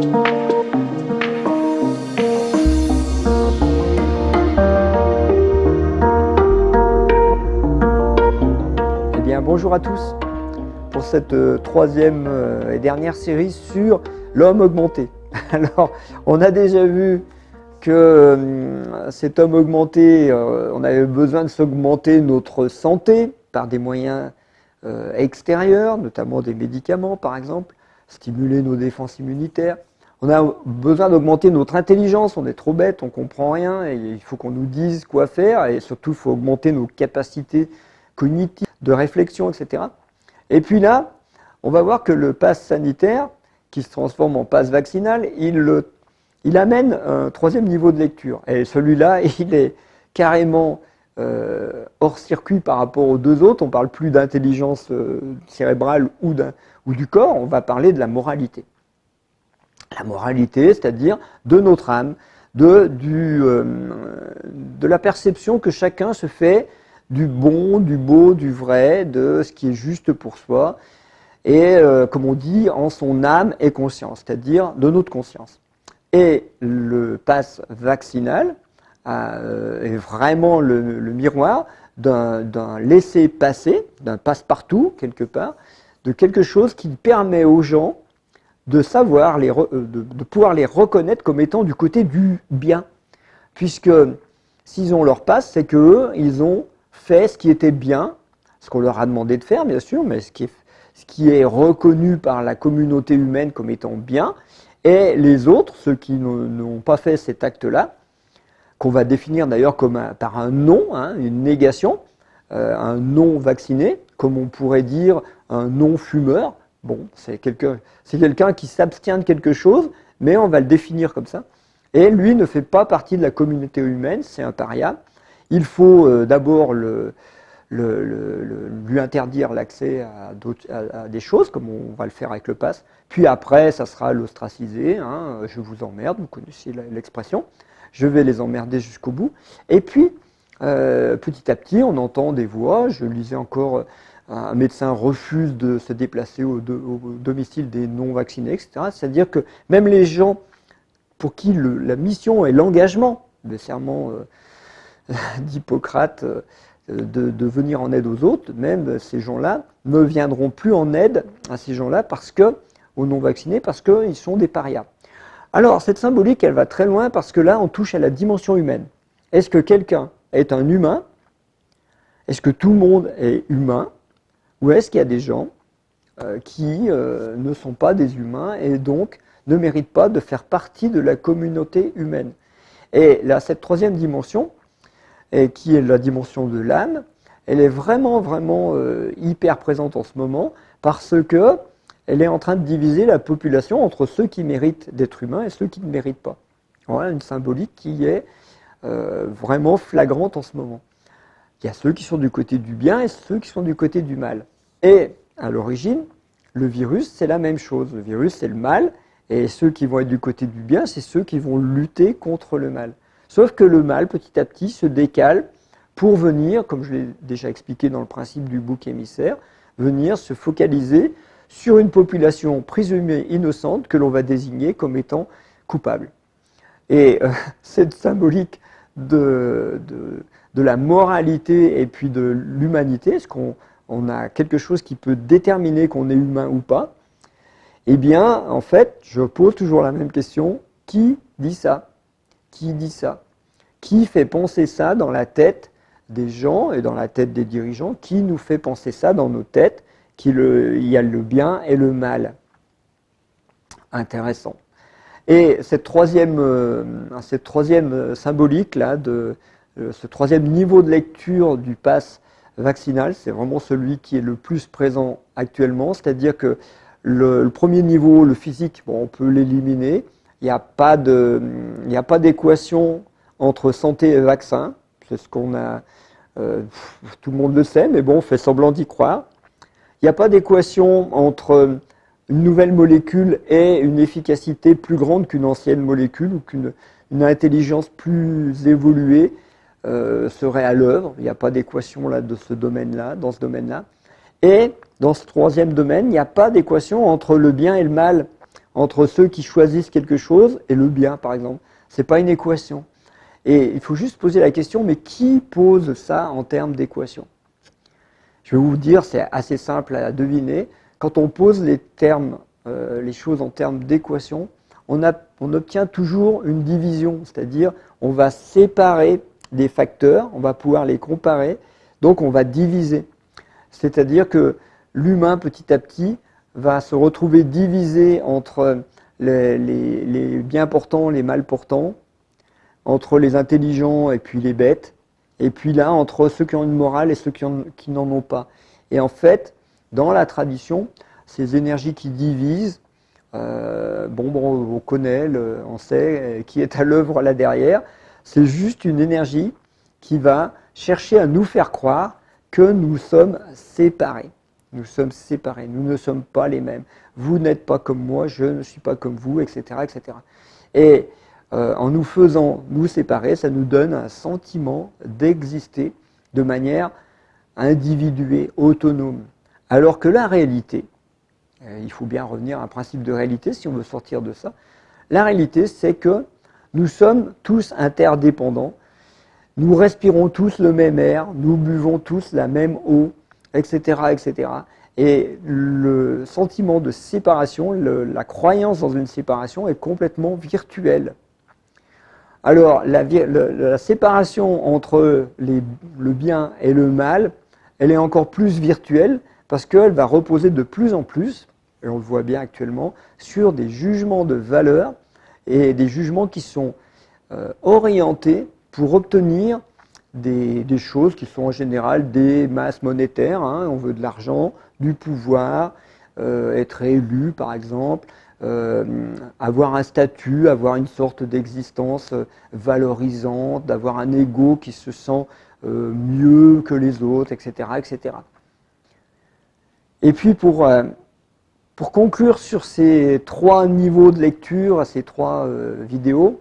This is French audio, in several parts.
Eh bien, bonjour à tous pour cette troisième et dernière série sur l'homme augmenté. Alors, on a déjà vu que cet homme augmenté, on avait besoin de s'augmenter notre santé par des moyens extérieurs, notamment des médicaments par exemple, stimuler nos défenses immunitaires. On a besoin d'augmenter notre intelligence, on est trop bête, on ne comprend rien, et il faut qu'on nous dise quoi faire, et surtout il faut augmenter nos capacités cognitives, de réflexion, etc. Et puis là, on va voir que le pass sanitaire, qui se transforme en pass vaccinal, il amène un troisième niveau de lecture. Et celui-là, il est carrément hors circuit par rapport aux deux autres. On ne parle plus d'intelligence cérébrale ou du corps, on va parler de la moralité. La moralité, c'est-à-dire de notre âme, de la perception que chacun se fait du bon, du beau, du vrai, de ce qui est juste pour soi, et comme on dit, en son âme et conscience, c'est-à-dire de notre conscience. Et le pass vaccinal est vraiment le miroir d'un laisser-passer, d'un passe-partout, quelque part, de quelque chose qui permet aux gens de savoir, de pouvoir les reconnaître comme étant du côté du bien. Puisque s'ils ont leur passe, c'est qu'eux, ils ont fait ce qui était bien, ce qu'on leur a demandé de faire, bien sûr, mais ce qui est reconnu par la communauté humaine comme étant bien, et les autres, ceux qui n'ont pas fait cet acte-là, qu'on va définir d'ailleurs par un non, hein, une négation, un non vacciné, comme on pourrait dire un non fumeur. Bon, c'est quelqu'un qui s'abstient de quelque chose, mais on va le définir comme ça. Et lui ne fait pas partie de la communauté humaine, c'est un paria. Il faut d'abord lui interdire l'accès à des choses, comme on va le faire avec le pass. Puis après, ça sera l'ostraciser. Hein, je vous emmerde, vous connaissez l'expression. Je vais les emmerder jusqu'au bout. Et puis, petit à petit, on entend des voix. Je lisais encore, un médecin refuse de se déplacer au domicile des non-vaccinés, etc. C'est-à-dire que même les gens pour qui la mission et l'engagement, le serment d'Hippocrate, de venir en aide aux autres, même ces gens-là ne viendront plus en aide à ces gens-là aux non-vaccinés, parce qu'ils sont des parias. Alors, cette symbolique, elle va très loin, parce que là, on touche à la dimension humaine. Est-ce que quelqu'un est un humain? Est-ce que tout le monde est humain? Ou est-ce qu'il y a des gens qui ne sont pas des humains et donc ne méritent pas de faire partie de la communauté humaine? Et là, cette troisième dimension, qui est la dimension de l'âme, elle est vraiment, vraiment hyper présente en ce moment, parce que elle est en train de diviser la population entre ceux qui méritent d'être humains et ceux qui ne méritent pas. Voilà une symbolique qui est vraiment flagrante en ce moment. Il y a ceux qui sont du côté du bien et ceux qui sont du côté du mal. Et à l'origine, le virus, c'est la même chose. Le virus, c'est le mal, et ceux qui vont être du côté du bien, c'est ceux qui vont lutter contre le mal. Sauf que le mal, petit à petit, se décale pour venir, comme je l'ai déjà expliqué dans le principe du bouc émissaire, venir se focaliser sur une population présumée innocente que l'on va désigner comme étant coupable. Et cette symbolique de la moralité et puis de l'humanité, est-ce qu'on a quelque chose qui peut déterminer qu'on est humain ou pas? Eh bien, en fait, je pose toujours la même question, qui dit ça? Qui dit ça? Qui fait penser ça dans la tête des gens et dans la tête des dirigeants? Qui nous fait penser ça dans nos têtes? Il y a le bien et le mal. Intéressant. Et cette troisième symbolique là, ce troisième niveau de lecture du pass vaccinal, c'est vraiment celui qui est le plus présent actuellement, c'est-à-dire que le premier niveau, le physique, bon, on peut l'éliminer. Il n'y a pas d'équation entre santé et vaccin. C'est ce qu'on a, tout le monde le sait, mais bon, on fait semblant d'y croire. Il n'y a pas d'équation entre une nouvelle molécule et une efficacité plus grande qu'une ancienne molécule ou qu'une intelligence plus évoluée serait à l'œuvre. Il n'y a pas d'équation là dans ce domaine-là. Et dans ce troisième domaine, il n'y a pas d'équation entre le bien et le mal. entre ceux qui choisissent quelque chose et le bien, par exemple. Ce n'est pas une équation. Et il faut juste poser la question, mais qui pose ça en termes d'équation? Je vais vous dire, c'est assez simple à deviner. Quand on pose les termes, les choses en termes d'équation, on obtient toujours une division, c'est-à-dire on va séparer des facteurs, on va pouvoir les comparer, donc on va diviser. C'est-à-dire que l'humain, petit à petit, va se retrouver divisé entre les bien portants, les mal portants, entre les intelligents et puis les bêtes, et puis là, entre ceux qui ont une morale et ceux qui n'en ont pas. Et en fait, dans la tradition, ces énergies qui divisent, on connaît, on sait qui est à l'œuvre là derrière, c'est juste une énergie qui va chercher à nous faire croire que nous sommes séparés. Nous sommes séparés, nous ne sommes pas les mêmes. Vous n'êtes pas comme moi, je ne suis pas comme vous, etc. etc. Et en nous faisant nous séparer, ça nous donne un sentiment d'exister de manière individuée, autonome. Alors que la réalité, il faut bien revenir à un principe de réalité si on veut sortir de ça, la réalité c'est que nous sommes tous interdépendants, nous respirons tous le même air, nous buvons tous la même eau, etc. etc. Et le sentiment de séparation, la croyance dans une séparation est complètement virtuelle. Alors, la séparation entre le bien et le mal, elle est encore plus virtuelle parce qu'elle va reposer de plus en plus, et on le voit bien actuellement, sur des jugements de valeur et des jugements qui sont orientés pour obtenir des choses qui sont en général des masses monétaires. Hein. On veut de l'argent, du pouvoir, être élu par exemple, avoir un statut, avoir une sorte d'existence valorisante, d'avoir un ego qui se sent mieux que les autres, etc. etc. Et puis pour conclure sur ces 3 niveaux de lecture, ces 3 vidéos,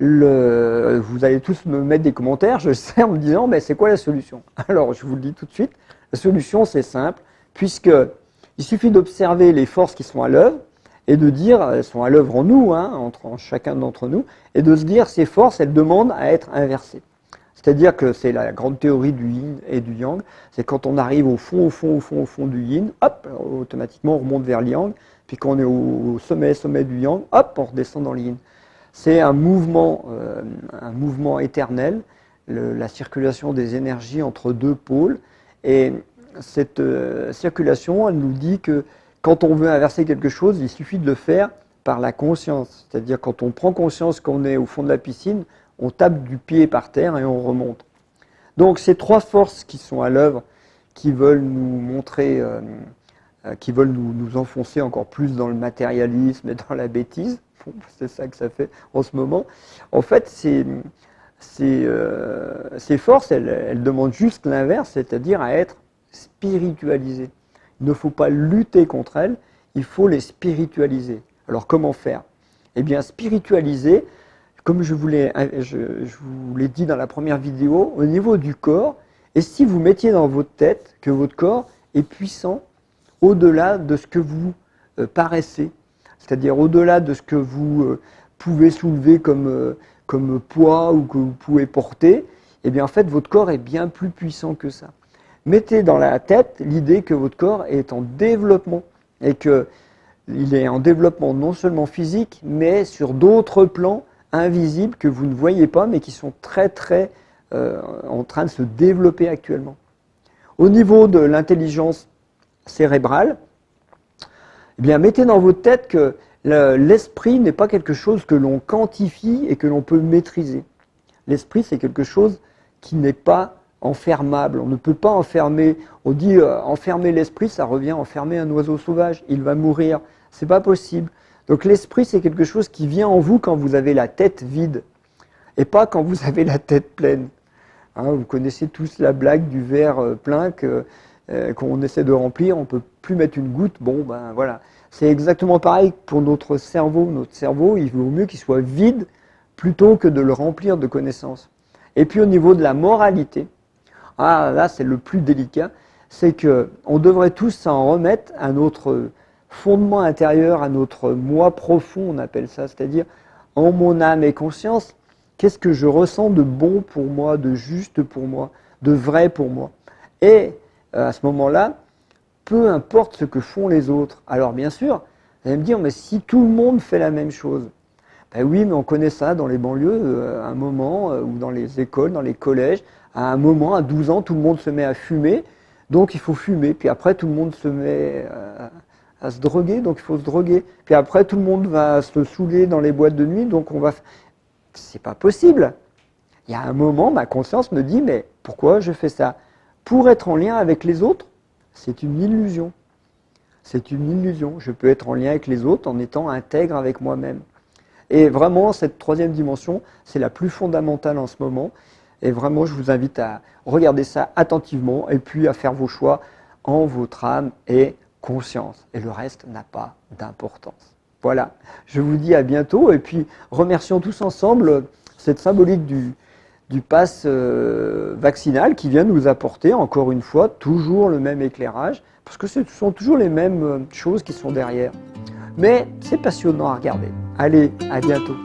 vous allez tous me mettre des commentaires, je sais, en me disant mais c'est quoi la solution? Alors je vous le dis tout de suite, la solution c'est simple, puisqu'il suffit d'observer les forces qui sont à l'œuvre, et de dire, elles sont à l'œuvre en nous, hein, en chacun d'entre nous, et de se dire ces forces, elles demandent à être inversées. C'est-à-dire que c'est la grande théorie du yin et du yang, c'est quand on arrive au fond du yin, hop, automatiquement on remonte vers le yang, puis quand on est au sommet du yang, hop, on redescend dans le yin. C'est un mouvement éternel, la circulation des énergies entre 2 pôles, et cette circulation, elle nous dit que quand on veut inverser quelque chose, il suffit de le faire par la conscience. C'est-à-dire quand on prend conscience qu'on est au fond de la piscine, on tape du pied par terre et on remonte. Donc ces 3 forces qui sont à l'œuvre, qui veulent nous montrer, qui veulent nous enfoncer encore plus dans le matérialisme et dans la bêtise, c'est ça que ça fait en ce moment, en fait ces forces, elles demandent juste l'inverse, c'est-à-dire à être spiritualisées. Il ne faut pas lutter contre elles, il faut les spiritualiser. Alors comment faire? Eh bien spiritualiser, comme je vous l'ai dit dans la première vidéo, au niveau du corps, et si vous mettiez dans votre tête que votre corps est puissant au-delà de ce que vous paraissez, c'est-à-dire au-delà de ce que vous pouvez soulever comme poids ou que vous pouvez porter, eh bien en fait votre corps est bien plus puissant que ça. Mettez dans la tête l'idée que votre corps est en développement et qu'il est en développement non seulement physique, mais sur d'autres plans invisibles que vous ne voyez pas, mais qui sont très en train de se développer actuellement. Au niveau de l'intelligence cérébrale, eh bien, mettez dans votre tête que l'esprit n'est pas quelque chose que l'on quantifie et que l'on peut maîtriser. L'esprit, c'est quelque chose qui n'est pas enfermable. On ne peut pas enfermer. On dit enfermer l'esprit, ça revient à enfermer un oiseau sauvage. Il va mourir. C'est pas possible. Donc l'esprit, c'est quelque chose qui vient en vous quand vous avez la tête vide et pas quand vous avez la tête pleine. Hein, vous connaissez tous la blague du verre plein qu'on essaie de remplir, on ne peut plus mettre une goutte. Bon, ben voilà. C'est exactement pareil pour notre cerveau. Notre cerveau, il vaut mieux qu'il soit vide plutôt que de le remplir de connaissances. Et puis au niveau de la moralité, là c'est le plus délicat, c'est qu'on devrait tous s'en remettre à notre fondement intérieur, à notre moi profond, on appelle ça, c'est-à-dire en mon âme et conscience, qu'est-ce que je ressens de bon pour moi, de juste pour moi, de vrai pour moi. Et à ce moment-là, peu importe ce que font les autres. Alors bien sûr, vous allez me dire, mais si tout le monde fait la même chose, ben oui, mais on connaît ça dans les banlieues, à un moment, ou dans les écoles, dans les collèges, à un moment, à 12 ans, tout le monde se met à fumer, donc il faut fumer. Puis après, tout le monde se met à se droguer, donc il faut se droguer. Puis après, tout le monde va se saouler dans les boîtes de nuit, donc on va... C'est pas possible. Il y a un moment, ma conscience me dit, mais pourquoi je fais ça? Pour être en lien avec les autres? C'est une illusion. C'est une illusion. Je peux être en lien avec les autres en étant intègre avec moi-même. Et vraiment, cette troisième dimension, c'est la plus fondamentale en ce moment. Et vraiment, je vous invite à regarder ça attentivement et puis à faire vos choix en votre âme et conscience. Et le reste n'a pas d'importance. Voilà, je vous dis à bientôt et puis remercions tous ensemble cette symbolique du pass vaccinal qui vient nous apporter, encore une fois, toujours le même éclairage, parce que ce sont toujours les mêmes choses qui sont derrière. Mais c'est passionnant à regarder. Allez, à bientôt.